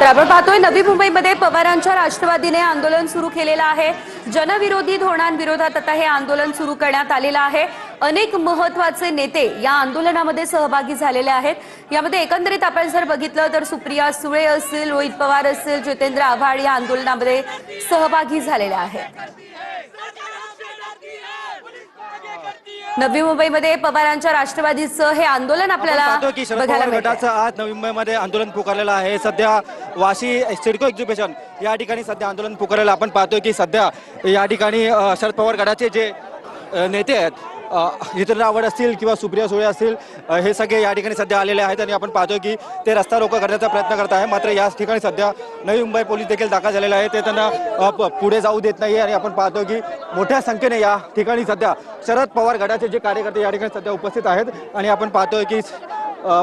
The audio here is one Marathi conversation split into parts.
तर आपण पाहतोय नवी मुंबईमध्ये पवारांच्या राष्ट्रवादीने आंदोलन सुरू केलेलं आहे। जनविरोधी धोरणांविरोधात आता हे आंदोलन सुरू करण्यात आलेलं आहे। अनेक महत्त्वाचे नेते या आंदोलनामध्ये सहभागी झालेले आहेत। यामध्ये एकंदरीत आपण जर बघितलं तर सुप्रिया सुळे असतील, रोहित पवार असतील, जितेंद्र आव्हाड या आंदोलनामध्ये सहभागी झालेले आहेत। नवी मुंबईमध्ये पवारांच्या राष्ट्रवादीचं हे आंदोलन आपल्याला बघायला मिळतं। आज नवी मुंबईमध्ये आंदोलन पुकारलेलं आहे। सध्या वाशी सिडको एक्झिबिशन या ठिकाणी सध्या आंदोलन पुकारलेलं आपण पाहतोय की सध्या या ठिकाणी शरद पवार गटाचे जे नेते आहेत जितेंद्र आव्हाड असतील किंवा सुप्रिया सुळे असतील हे सगळे या ठिकाणी सध्या आलेले आहेत आणि आपण पाहतोय की ते रस्ता रोको करण्याचा प्रयत्न करत आहे। मात्र या ठिकाणी सध्या नवी मुंबई पोलीस देखील दाखल झालेले आहेत, ते त्यांना पुढे जाऊ देत नाही आणि आपण पाहतो की मोठ्या संख्येने या ठिकाणी सध्या शरद पवार गटाचे जे कार्यकर्ते या ठिकाणी सध्या उपस्थित आहेत आणि आपण पाहतोय की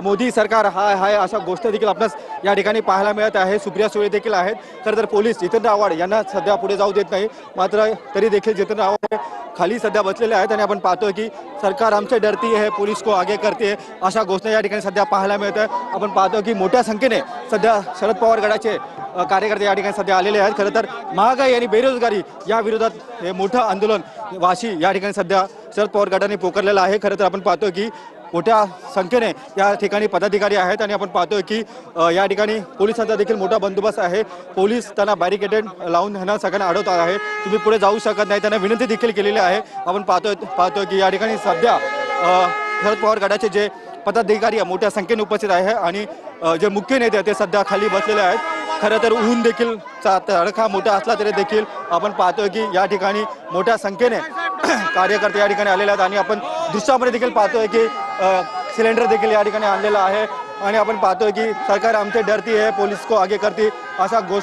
मोदी सरकार हाय अशा गोष्टी देखील आपल्यास या ठिकाणी पाहायला मिळत आहे। सुप्रिया सुळे देखील आहेत। खरं तर पोलीस जितेंद्र आव्हाड यांना सध्या पुढे जाऊ देत नाही, मात्र तरी देखील जितेंद्र आव्हाड खाली सध्या बसलेले आहेत आणि आपण पाहतोय की सरकार हमसे डरती है, पुलिस को आगे करते अशा घोषणा या ठिकाणी सध्या पाहायला मिळत आहे। आपण पाहतो की मोठ्या संख्येने सध्या शरद पवार गटाचे कार्यकर्ते या ठिकाणी सध्या आलेले आहेत। खरं तर महागाई आणि बेरोजगारी या विरोधात हे मोठं आंदोलन वाशी या ठिकाणी सध्या शरद पवार गटाने पुकारलेलं आहे। खरं तर आपण पाहतो की मोठ्या संख्येने या ठिकाणी पदाधिकारी आहेत आणि आपण पाहतोय की या ठिकाणी पोलिसांचा देखील मोठा बंदोबस्त आहे। पोलीस त्यांना बॅरिकेडेड लावून ह्यांना सगळ्यांना अडवत आहे, तुम्ही पुढे जाऊ शकत नाही, त्यांना विनंती देखील केलेली आहे। आपण पाहतोय की या ठिकाणी सध्या शरद पवार गटाचे जे पदाधिकारी मोठ्या संख्येने उपस्थित आहे आणि जे मुख्य नेते ते सध्या खाली बसलेले आहेत। खरं तर ऊन देखील तडका मोठा असला तरी देखील आपण पाहतोय की या ठिकाणी मोठ्या संख्येने कार्यकर्ते या ठिकाणी आलेले आहेत आणि आपण दृश्यामध्ये देखील पाहतोय की सिलेंडर देखील या ठिकाणी आणलेला आहे आणि आपण पाहतोय की सरकार आमचे डरती है, पुलिस को आगे करती अशा गोष्टी